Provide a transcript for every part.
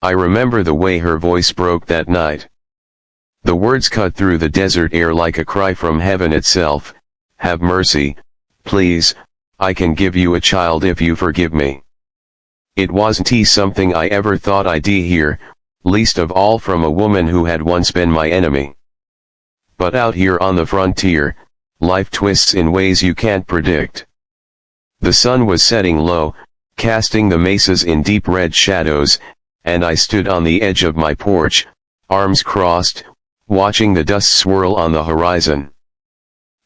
I remember the way her voice broke that night. The words cut through the desert air like a cry from heaven itself. Have mercy, please, I can give you a child if you forgive me. It wasn't something I ever thought I'd hear, least of all from a woman who had once been my enemy. But out here on the frontier, life twists in ways you can't predict. The sun was setting low, casting the mesas in deep red shadows, and I stood on the edge of my porch, arms crossed, watching the dust swirl on the horizon.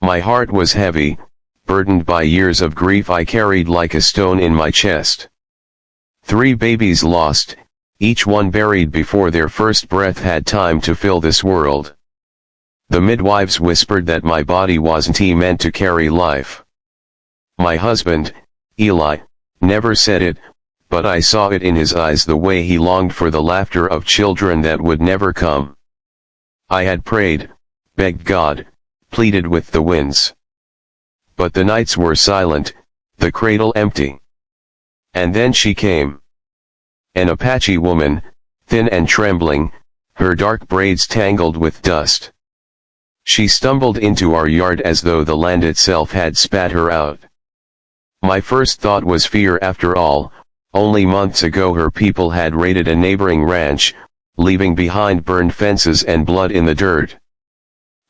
My heart was heavy, burdened by years of grief I carried like a stone in my chest. 3 babies lost, each one buried before their first breath had time to fill this world. The midwives whispered that my body wasn't meant to carry life. My husband, Eli, never said it, but I saw it in his eyes the way he longed for the laughter of children that would never come. I had prayed, begged God, pleaded with the winds. But the nights were silent, the cradle empty. And then she came. An Apache woman, thin and trembling, her dark braids tangled with dust. She stumbled into our yard as though the land itself had spat her out. My first thought was fear after all. Only months ago her people had raided a neighboring ranch, leaving behind burned fences and blood in the dirt.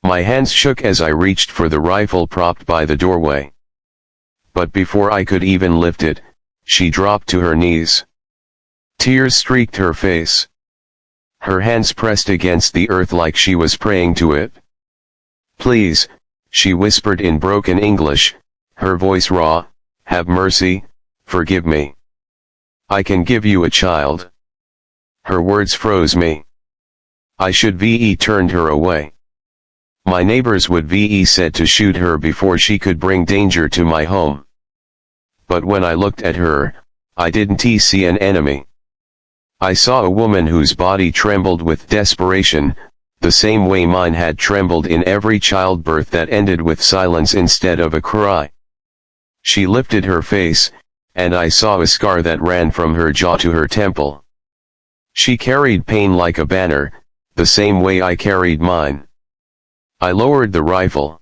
My hands shook as I reached for the rifle propped by the doorway. But before I could even lift it, she dropped to her knees. Tears streaked her face. Her hands pressed against the earth like she was praying to it. Please, she whispered in broken English, her voice raw, have mercy, forgive me. I can give you a child. Her words froze me. I should turned her away. My neighbors would said to shoot her before she could bring danger to my home. But when I looked at her, I didn't see an enemy. I saw a woman whose body trembled with desperation, the same way mine had trembled in every childbirth that ended with silence instead of a cry. She lifted her face, and I saw a scar that ran from her jaw to her temple. She carried pain like a banner, the same way I carried mine. I lowered the rifle.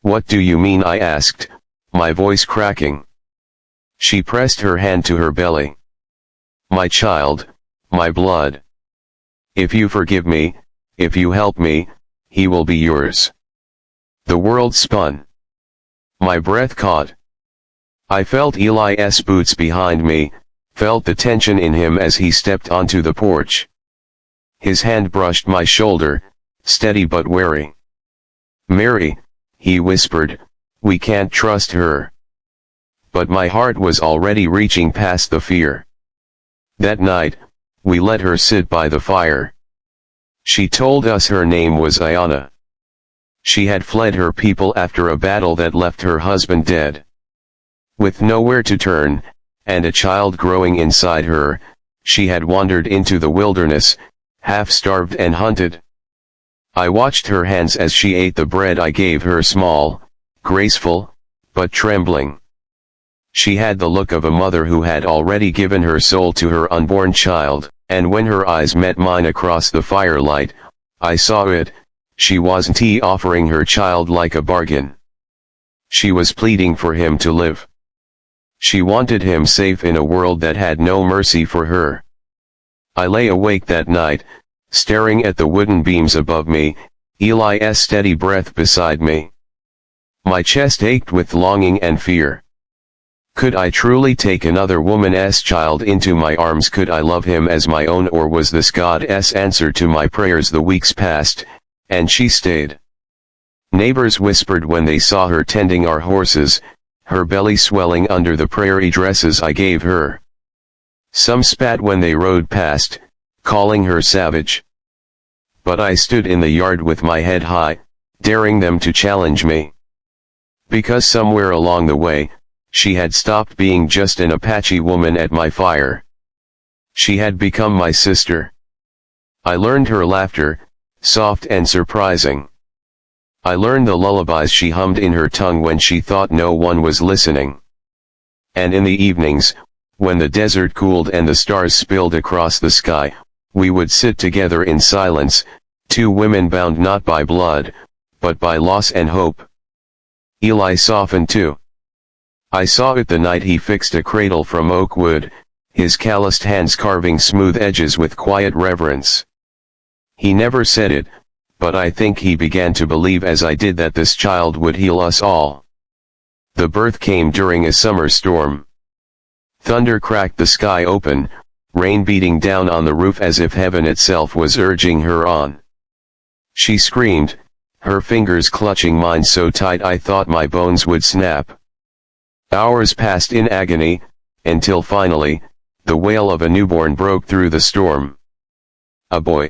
What do you mean? I asked, my voice cracking. She pressed her hand to her belly. My child, my blood. If you forgive me, if you help me, he will be yours. The world spun. My breath caught. I felt Eli's boots behind me, felt the tension in him as he stepped onto the porch. His hand brushed my shoulder, steady but wary. Mary, he whispered, we can't trust her. But my heart was already reaching past the fear. That night, we let her sit by the fire. She told us her name was Ayana. She had fled her people after a battle that left her husband dead. With nowhere to turn, and a child growing inside her, she had wandered into the wilderness, half-starved and hunted. I watched her hands as she ate the bread I gave her, small, graceful, but trembling. She had the look of a mother who had already given her soul to her unborn child, and when her eyes met mine across the firelight, I saw it, she wasn't offering her child like a bargain. She was pleading for him to live. She wanted him safe in a world that had no mercy for her. I lay awake that night, staring at the wooden beams above me, Eli's steady breath beside me. My chest ached with longing and fear. Could I truly take another woman's child into my arms? Could I love him as my own, or was this God's answer to my prayers? The weeks passed, and she stayed. Neighbors whispered when they saw her tending our horses, her belly swelling under the prairie dresses I gave her. Some spat when they rode past, calling her savage. But I stood in the yard with my head high, daring them to challenge me. Because somewhere along the way, she had stopped being just an Apache woman at my fire. She had become my sister. I learned her laughter, soft and surprising. I learned the lullabies she hummed in her tongue when she thought no one was listening. And in the evenings, when the desert cooled and the stars spilled across the sky, we would sit together in silence, two women bound not by blood, but by loss and hope. Eli softened too. I saw it the night he fixed a cradle from oak wood, his calloused hands carving smooth edges with quiet reverence. He never said it, but I think he began to believe as I did that this child would heal us all. The birth came during a summer storm. Thunder cracked the sky open, rain beating down on the roof as if heaven itself was urging her on. She screamed, her fingers clutching mine so tight I thought my bones would snap. Hours passed in agony, until finally, the wail of a newborn broke through the storm. A boy.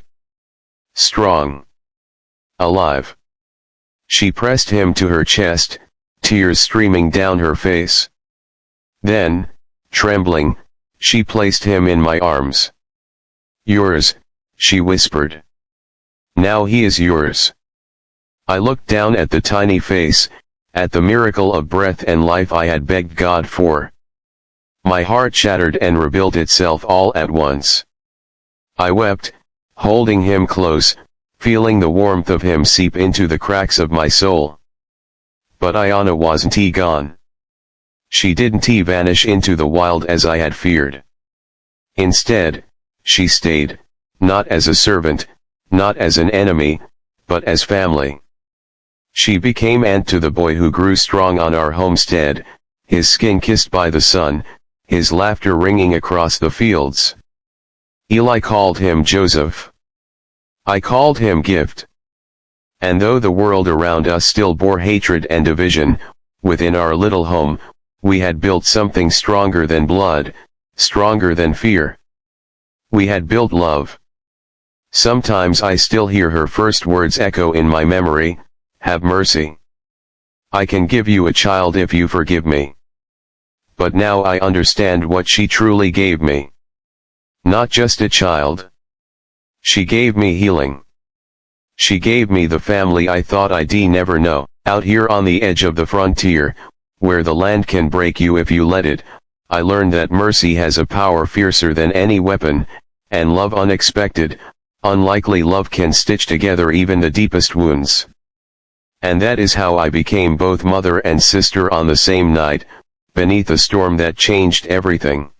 Strong. Alive. She pressed him to her chest, tears streaming down her face. Then, trembling, she placed him in my arms. Yours, she whispered. Now he is yours. I looked down at the tiny face, at the miracle of breath and life I had begged God for. My heart shattered and rebuilt itself all at once. I wept, holding him close, feeling the warmth of him seep into the cracks of my soul. But Ayana wasn't gone. She didn't vanish into the wild as I had feared. Instead, she stayed, not as a servant, not as an enemy, but as family. She became aunt to the boy who grew strong on our homestead, his skin kissed by the sun, his laughter ringing across the fields. Eli called him Joseph. I called him Gift. And though the world around us still bore hatred and division, within our little home, we had built something stronger than blood, stronger than fear. We had built love. Sometimes I still hear her first words echo in my memory, "Have mercy. I can give you a child if you forgive me." But now I understand what she truly gave me. Not just a child. She gave me healing. She gave me the family I thought I'd never know. Out here on the edge of the frontier, where the land can break you if you let it, I learned that mercy has a power fiercer than any weapon, and love unexpected, unlikely love can stitch together even the deepest wounds. And that is how I became both mother and sister on the same night, beneath a storm that changed everything.